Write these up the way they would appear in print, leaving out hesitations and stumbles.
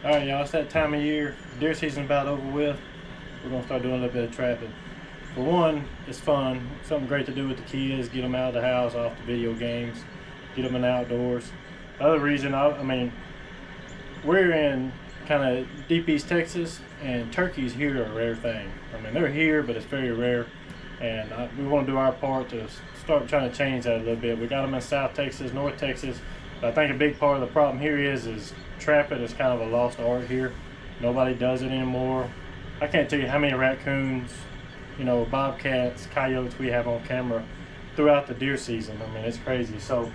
All right, y'all, it's that time of year. Deer season's about over with. We're gonna start doing a little bit of trapping. For one, it's fun. Something great to do with the kids. Get them out of the house, off the video games. Get them in the outdoors. The other reason, I mean, we're in kind of deep East Texas, and turkeys here are a rare thing. I mean, they're here, but it's very rare. And we want to do our part to start trying to change that a little bit. We got them in South Texas, North Texas. But I think a big part of the problem here is trapping is kind of a lost art here. Nobody does it anymore. I can't tell you how many raccoons, you know, bobcats, coyotes we have on camera throughout the deer season. I mean, it's crazy. So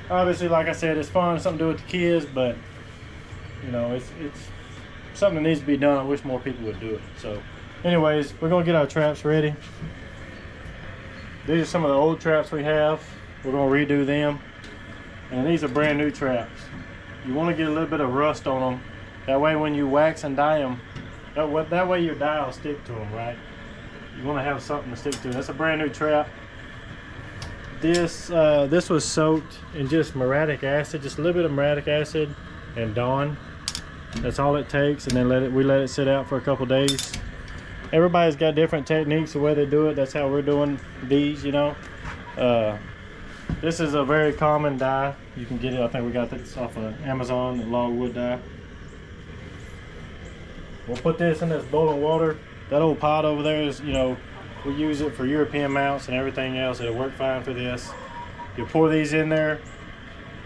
obviously, like I said, it's fun, something to do with the kids, but you know, it's something that needs to be done. I wish more people would do it. So anyways, we're gonna get our traps ready. These are some of the old traps we have. We're gonna redo them. And these are brand new traps. You want to get a little bit of rust on them. That way when you wax and dye them, that way your dye will stick to them, right? You want to have something to stick to. That's a brand new trap. This was soaked in just muriatic acid, just a little bit of muriatic acid and Dawn. That's all it takes, and then we let it sit out for a couple days. Everybody's got different techniques the way they do it. That's how we're doing these, you know. This is a very common dye. You can get it, I think we got this off of Amazon, the logwood dye. We'll put this in this boiling water. That old pot over there is, you know, we use it for European mounts and everything else. It'll work fine for this. You pour these in there,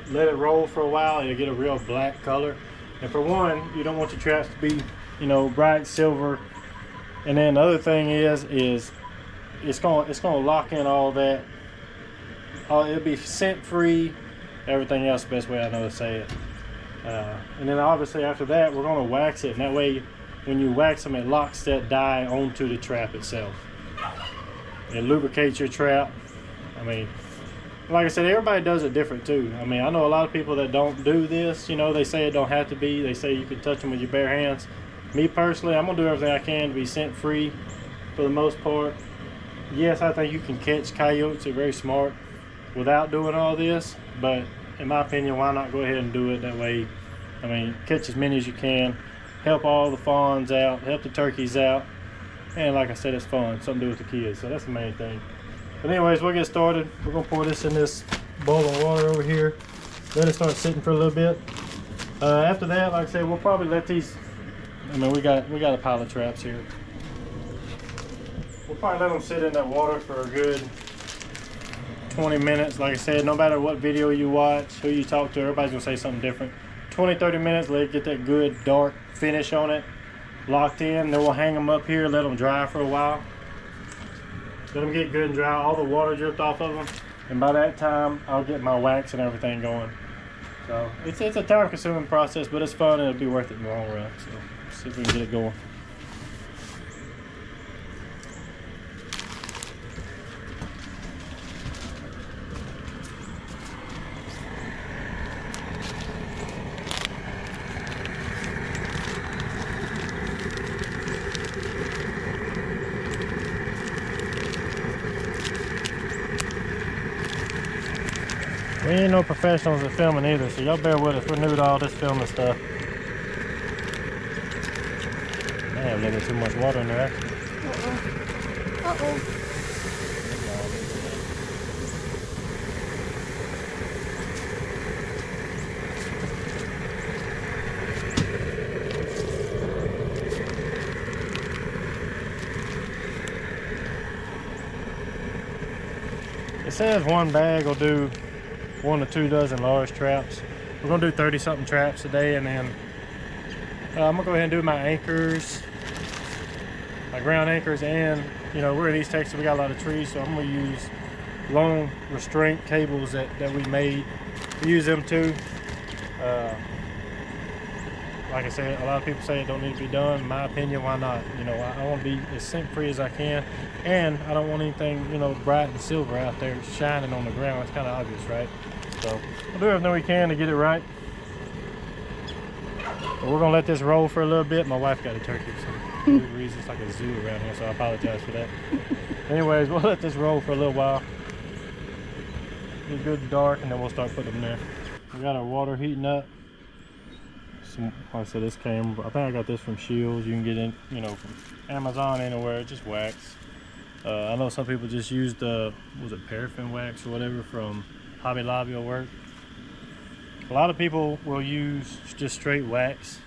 let it roll for a while, it'll get a real black color. And for one, you don't want your traps to be, you know, bright silver. And then the other thing is it's gonna lock in all that. It'll be scent free, everything else, the best way I know to say it. And then obviously after that, we're gonna wax it, and that way when you wax them, it locks that dye onto the trap itself. It lubricates your trap. I mean, like I said, everybody does it different too. I mean, I know a lot of people that don't do this, you know, they say it don't have to be. They say you can touch them with your bare hands. Me personally, I'm gonna do everything I can to be scent free for the most part. Yes, I think you can catch coyotes, they're very smart, without doing all this, but in my opinion, why not go ahead and do it that way? I mean, catch as many as you can, help all the fawns out, help the turkeys out, and like I said, it's fun, something to do with the kids, so that's the main thing. But anyways, we'll get started. We're gonna pour this in this bowl of water over here, let it start sitting for a little bit. After that, like I said, we'll probably let these, I mean, we got a pile of traps here. We'll probably let them sit in that water for a good 20 minutes. Like I said, no matter what video you watch, who you talk to, everybody's gonna say something different. 20-30 minutes, let it get that good dark finish on it, locked in. Then we'll hang them up here, let them dry for a while. Let them get good and dry, all the water dripped off of them, and by that time I'll get my wax and everything going. So it's a time consuming process, but it's fun and it'll be worth it in the long run. So let's see if we can get it going. We ain't no professionals at filming either, so y'all bear with us. We're new to all this filming stuff. I have a little bit too much water in there, actually. It says one bag will do 1 to 2 dozen large traps. We're gonna do 30 something traps today, and then I'm gonna go ahead and do my anchors, my ground anchors, and you know, we're in East Texas, we got a lot of trees, so I'm gonna use long restraint cables that we made. We use them too. Like I said, a lot of people say it don't need to be done. In my opinion, why not? You know, I want to be as scent free as I can, and I don't want anything, you know, bright and silver out there shining on the ground. It's kind of obvious, right? So we'll do everything we can to get it right. But we're gonna let this roll for a little bit. My wife got a turkey for some weird reason. It's like a zoo around here, so I apologize for that. Anyways, we'll let this roll for a little while. Get good and dark, and then we'll start putting them there. We got our water heating up. like I said, this came, I think I got this from Shields. You can get it, you know, from Amazon, anywhere, just wax. I know some people just use the, was it paraffin wax or whatever from Hobby Lobby will work. A lot of people will use just straight wax,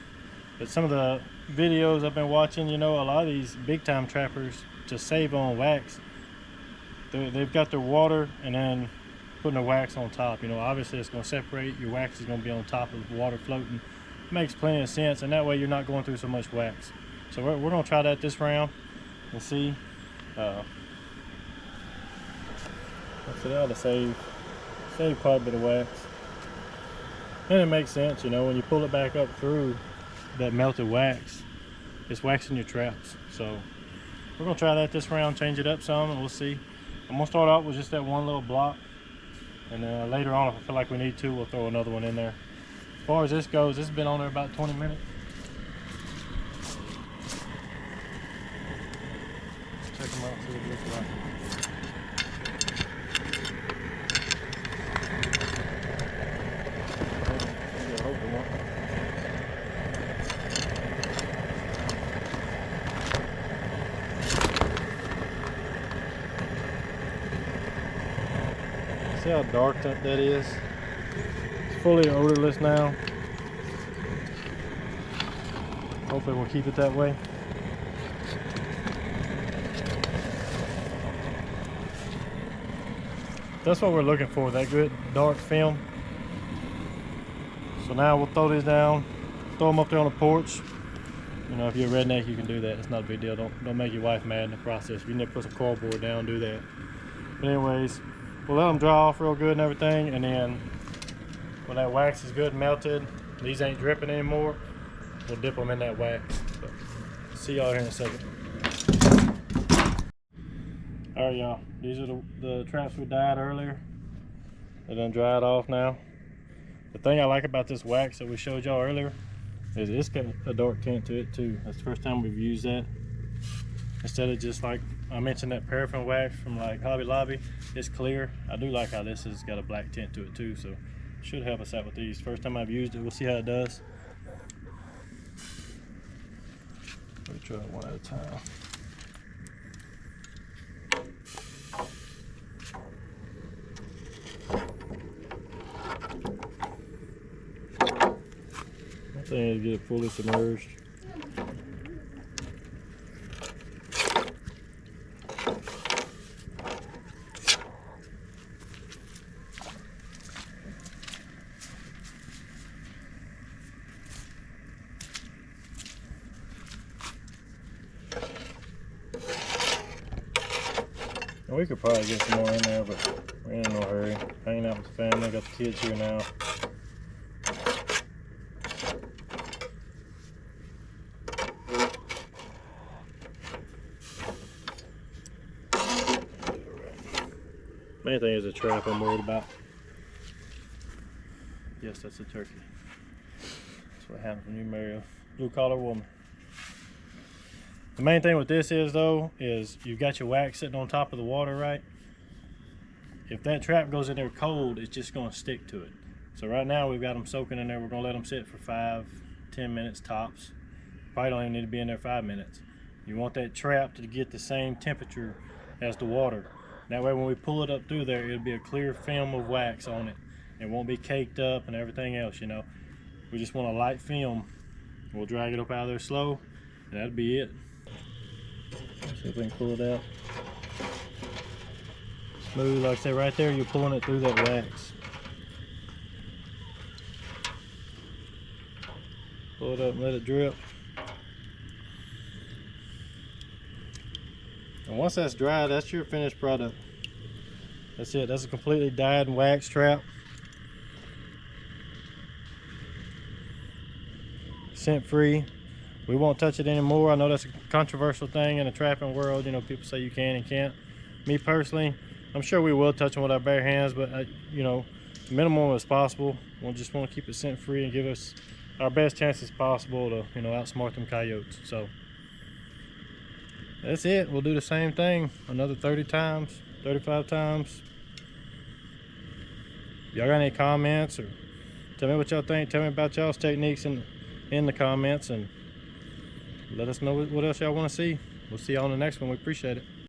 but some of the videos I've been watching, you know, a lot of these big time trappers to save on wax, they've got their water and then putting the wax on top. You know, obviously it's going to separate. Your wax is going to be on top of the water floating. Makes plenty of sense, and that way you're not going through so much wax. So we're going to try that this round and see. So that'll save quite a bit of wax, and it makes sense. You know, when you pull it back up through that melted wax, it's waxing your traps. So we're gonna try that this round, change it up some, and we'll see. I'm gonna start out with just that one little block, and then later on, if I feel like we need to, we'll throw another one in there. As far as this goes, this has been on there about 20 minutes. Check them out, see what it looks like. See how dark that is? It's fully odorless now. Hopefully we'll keep it that way. That's what we're looking for, that good dark film. So now we'll throw these down, throw them up there on the porch. You know, if you're a redneck, you can do that. It's not a big deal. Don't make your wife mad in the process. If you need to put some cardboard down, do that. But anyways, we'll let them dry off real good and everything, and then when that wax is good and melted, these ain't dripping anymore, we'll dip them in that wax. But see y'all here in a second. All right, y'all, these are the traps we dyed earlier. They done dried off now. The thing I like about this wax that we showed y'all earlier is it's got a dark tint to it too. That's the first time we've used that. Instead of just like I mentioned that paraffin wax from like Hobby Lobby, it's clear. I do like how this has got a black tint to it too, so should help us out with these. First time I've used it, we'll see how it does. We'll try it one at a time. I think I need to get it fully submerged. We could probably get some more in there, but we're in no hurry. Hanging out with the family, got the kids here now. Main thing is the trap I'm worried about. Yes, that's a turkey. That's what happens when you marry a blue collar woman. The main thing with this is though, is you've got your wax sitting on top of the water, right? If that trap goes in there cold, it's just gonna stick to it. So right now we've got them soaking in there. We're gonna let them sit for 5-10 minutes tops. Probably don't even need to be in there 5 minutes. You want that trap to get the same temperature as the water. That way when we pull it up through there, it'll be a clear film of wax on it. It won't be caked up and everything else, you know. We just want a light film. We'll drag it up out of there slow, and that'll be it. See if we can pull it out. Smooth, like I said, right there, you're pulling it through that wax. Pull it up and let it drip. And once that's dry, that's your finished product. That's it. That's a completely dyed and waxed trap. Scent free. We won't touch it anymore. I know that's a controversial thing in the trapping world. You know, people say you can and can't. Me personally, I'm sure we will touch them with our bare hands, but you know, minimum as possible. We'll just want to keep it scent free and give us our best chances possible to, you know, outsmart them coyotes. So that's it. We'll do the same thing another 30 times, 35 times. Y'all got any comments or tell me what y'all think? Tell me about y'all's techniques in in the comments and let us know what else y'all want to see. We'll see y'all on the next one. We appreciate it.